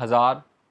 1000,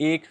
1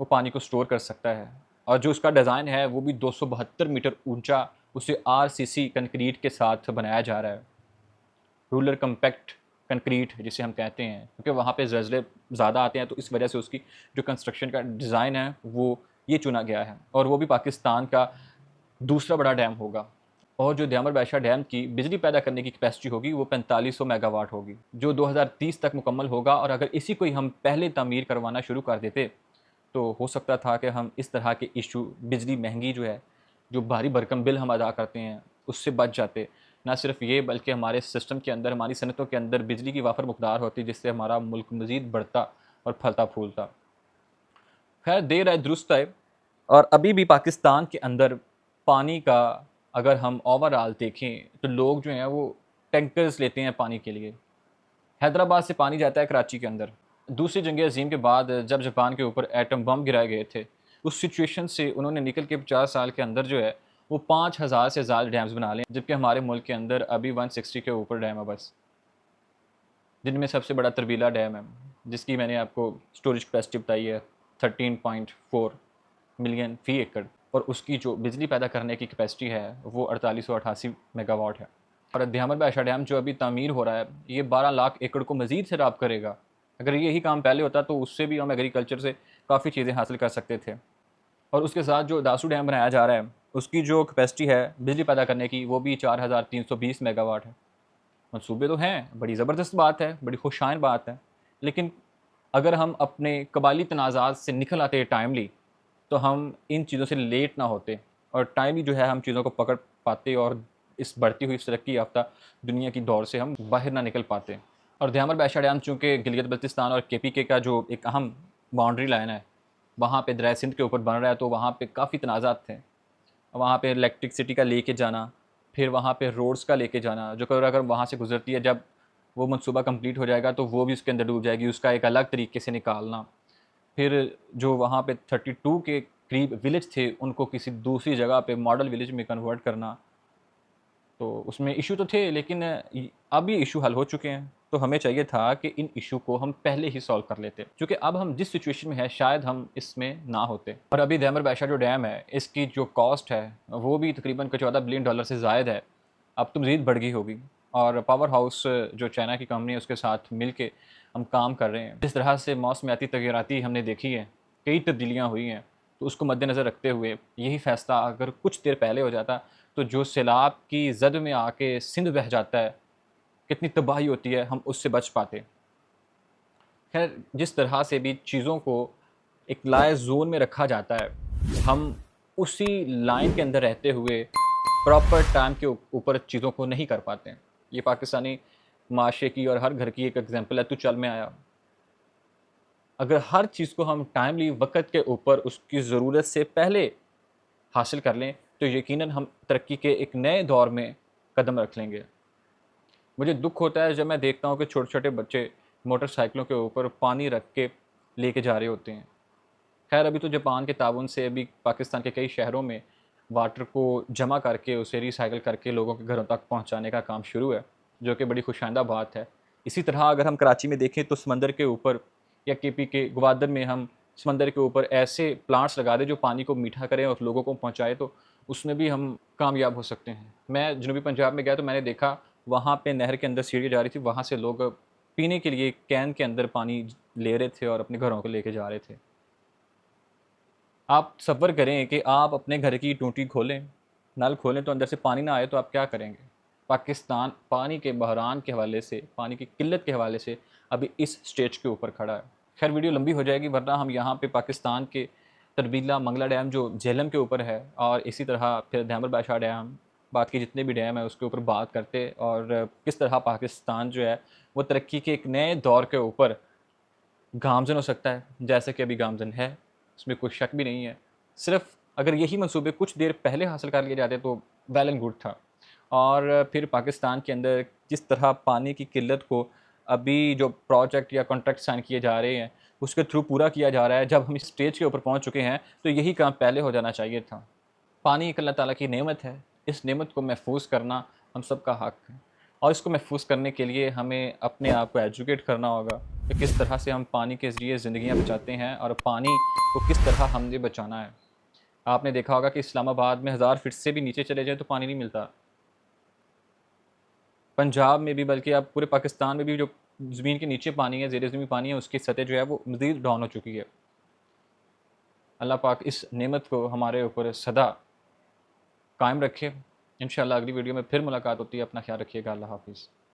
وہ پانی کو سٹور کر سکتا ہے، اور جو اس کا ڈیزائن ہے وہ بھی 272 میٹر اونچا اسے RCC کنکریٹ کے ساتھ بنایا جا رہا ہے، رولر کمپیکٹ کنکریٹ جسے ہم کہتے ہیں، کیونکہ وہاں پہ زلزلے زیادہ آتے ہیں تو اس وجہ سے اس کی جو کنسٹرکشن کا ڈیزائن ہے وہ یہ چنا گیا ہے، اور وہ بھی پاکستان کا دوسرا بڑا ڈیم ہوگا۔ اور جو دیامر بادشاہ ڈیم کی بجلی پیدا کرنے کی کیپیسٹی ہوگی وہ 4500 میگا واٹ ہوگی، جو 2030 تک مکمل ہوگا، اور اگر اسی کو ہی ہم پہلے تعمیر کروانا شروع کر دیتے تو ہو سکتا تھا کہ ہم اس طرح کے ایشو، بجلی مہنگی جو ہے، جو بھاری بھرکم بل ہم ادا کرتے ہیں، اس سے بچ جاتے۔ نہ صرف یہ بلکہ ہمارے سسٹم کے اندر، ہماری صنعتوں کے اندر بجلی کی وافر مقدار ہوتی، جس سے ہمارا ملک مزید بڑھتا اور پھلتا پھولتا۔ خیر دیر آئے درست آئے، اور ابھی بھی پاکستان کے اندر پانی کا اگر ہم اوور آل دیکھیں تو لوگ جو ہیں وہ ٹینکرز لیتے ہیں پانی کے لیے۔ حیدرآباد سے پانی جاتا ہے کراچی کے اندر۔ دوسری جنگ عظیم کے بعد جب جاپان کے اوپر ایٹم بم گرائے گئے تھے، اس سچویشن سے انہوں نے نکل کے 50 سال کے اندر جو ہے وہ 5000 سے زیادہ ڈیمز بنا لیں، جبکہ ہمارے ملک کے اندر ابھی 160 کے اوپر ڈیم ہے بس، جن میں سب سے بڑا تربیلا ڈیم ہے، جس کی میں نے آپ کو سٹوریج کیپیسٹی بتائی ہے 13.4 ملین فی ایکڑ، اور اس کی جو بجلی پیدا کرنے کی کیپیسٹی ہے وہ 4888 میگا واٹ ہے۔ اور دیامر بادشاہ ڈیم جو ابھی تعمیر ہو رہا ہے یہ 12 لاکھ ایکڑ کو مزید سیراب کرے گا۔ اگر یہی کام پہلے ہوتا تو اس سے بھی ہم ایگریکلچر سے کافی چیزیں حاصل کر سکتے تھے۔ اور اس کے ساتھ جو داسو ڈیم بنایا جا رہا ہے اس کی جو کیپیسٹی ہے بجلی پیدا کرنے کی وہ بھی 4320 میگا واٹ ہے۔ منصوبے تو ہیں، بڑی زبردست بات ہے، بڑی خوشائن بات ہے، لیکن اگر ہم اپنے قبائلی تنازعات سے نکل آتے ٹائملی تو ہم ان چیزوں سے لیٹ نہ ہوتے، اور ٹائملی جو ہے ہم چیزوں کو پکڑ پاتے، اور اس بڑھتی ہوئی ترقی یافتہ دنیا کی دور سے ہم باہر نہ نکل پاتے۔ اور دیامر بادشاہ ڈیم چونکہ گلگت بلتستان اور KPK کا جو ایک اہم باؤنڈری لائن ہے، وہاں پہ دریائے سندھ کے اوپر بن رہا ہے، تو وہاں پہ کافی تنازعات تھے۔ وہاں پہ الیکٹرکسٹی کا لے کے جانا، پھر وہاں پہ روڈز کا لے کے جانا، جو کہ اگر وہاں سے گزرتی ہے، جب وہ منصوبہ کمپلیٹ ہو جائے گا تو وہ بھی اس کے اندر ڈوب جائے گی، اس کا ایک الگ طریقے سے نکالنا۔ پھر جو وہاں پہ 32 کے قریب ولیج تھے ان کو کسی دوسری جگہ پہ ماڈل ولیج میں کنورٹ کرنا، تو اس میں ایشو تو تھے، لیکن اب یہ ایشو حل ہو چکے ہیں، تو ہمیں چاہیے تھا کہ ان ایشو کو ہم پہلے ہی سالو کر لیتے، کیونکہ اب ہم جس سچویشن میں ہے شاید ہم اس میں نہ ہوتے۔ اور ابھی دیامر بادشاہ جو ڈیم ہے اس کی جو کاسٹ ہے وہ بھی تقریباً $14 بلین سے زائد ہے، اب تو مزید بڑھ گئی ہوگی، اور پاور ہاؤس جو چائنا کی کمپنی ہے اس کے ساتھ مل کے ہم کام کر رہے ہیں۔ جس طرح سے موسمیاتی تغیراتی ہم نے دیکھی ہے، کئی تبدیلیاں ہوئی ہیں، تو اس کو مد نظر رکھتے ہوئے یہی فیصلہ اگر کچھ دیر پہلے ہو جاتا تو جو سیلاب کی زد میں آ کے سندھ بہہ جاتا ہے، کتنی تباہی ہوتی ہے، ہم اس سے بچ پاتے۔ خیر جس طرح سے بھی چیزوں کو ایک لائے زون میں رکھا جاتا ہے، ہم اسی لائن کے اندر رہتے ہوئے پراپر ٹائم کے اوپر چیزوں کو نہیں کر پاتے ہیں۔ یہ پاکستانی معاشرے کی اور ہر گھر کی ایک ایگزامپل ہے، تو چل میں آیا۔ اگر ہر چیز کو ہم ٹائملی وقت کے اوپر اس کی ضرورت سے پہلے حاصل کر لیں تو یقیناً ہم ترقی کے ایک نئے دور میں قدم رکھ لیں گے۔ مجھے دکھ ہوتا ہے جب میں دیکھتا ہوں کہ چھوٹے چھوٹے بچے موٹر سائیکلوں کے اوپر پانی رکھ کے لے کے جا رہے ہوتے ہیں۔ خیر ابھی تو جاپان کے تعاون سے ابھی پاکستان کے کئی شہروں میں واٹر کو جمع کر کے اسے ریسائیکل کر کے لوگوں کے گھروں تک پہنچانے کا کام شروع ہے، جو کہ بڑی خوشائندہ بات ہے۔ اسی طرح اگر ہم کراچی میں دیکھیں تو سمندر کے اوپر یا KPK گوادر میں ہم سمندر کے اوپر ایسے پلانٹس لگا دیں جو پانی کو میٹھا کریں اور لوگوں کو پہنچائے، تو اس میں بھی ہم کامیاب ہو سکتے ہیں۔ میں جنوبی پنجاب میں گیا تو میں نے دیکھا وہاں پہ نہر کے اندر سیڑھی جا رہی تھی، وہاں سے لوگ پینے کے لیے کین کے اندر پانی لے رہے تھے اور اپنے گھروں کو لے کے جا رہے تھے۔ آپ تصور کریں کہ آپ اپنے گھر کی ٹوٹی کھولیں، نل کھولیں تو اندر سے پانی نہ آئے تو آپ کیا کریں گے؟ پاکستان پانی کے بحران کے حوالے سے، پانی کی قلت کے حوالے سے ابھی اس سٹیج کے اوپر کھڑا ہے۔ خیر ویڈیو لمبی ہو جائے گی، ورنہ ہم یہاں پہ پاکستان کے تربیلا منگلا ڈیم جو جہلم کے اوپر ہے، اور اسی طرح پھر دیامر بادشاہ ڈیم، باقی جتنے بھی ڈیم ہیں اس کے اوپر بات کرتے، اور کس طرح پاکستان جو ہے وہ ترقی کے ایک نئے دور کے اوپر گامزن ہو سکتا ہے، جیسا کہ ابھی گامزن ہے، اس میں کوئی شک بھی نہیں ہے۔ صرف اگر یہی منصوبے کچھ دیر پہلے حاصل کر لیے جاتے تو ویل اینڈ گڈ تھا۔ اور پھر پاکستان کے اندر جس طرح پانی کی قلت کو ابھی جو پروجیکٹ یا کانٹریکٹ سائن کیے جا رہے ہیں اس کے تھرو پورا کیا جا رہا ہے، جب ہم اس سٹیج کے اوپر پہنچ چکے ہیں تو یہی کام پہلے ہو جانا چاہیے تھا۔ پانی ایک اللہ تعالیٰ کی نعمت ہے، اس نعمت کو محفوظ کرنا ہم سب کا حق ہے۔ اور اس کو محفوظ کرنے کے لیے ہمیں اپنے آپ کو ایجوکیٹ کرنا ہوگا کہ کس طرح سے ہم پانی کے ذریعے زندگیاں بچاتے ہیں اور پانی کو کس طرح ہم نے بچانا ہے۔ آپ نے دیکھا ہوگا کہ اسلام آباد میں 1000 فٹ سے بھی نیچے چلے جائیں تو پانی نہیں ملتا، پنجاب میں بھی، بلکہ اب پورے پاکستان میں بھی جو زمین کے نیچے پانی ہے، زیر زمین پانی ہے، اس کی سطح جو ہے وہ مزید ڈاؤن ہو چکی ہے۔ اللہ پاک اس نعمت کو ہمارے اوپر سدا قائم رکھے۔ انشاءاللہ اگلی ویڈیو میں پھر ملاقات ہوتی ہے، اپنا خیال رکھیے گا، اللہ حافظ۔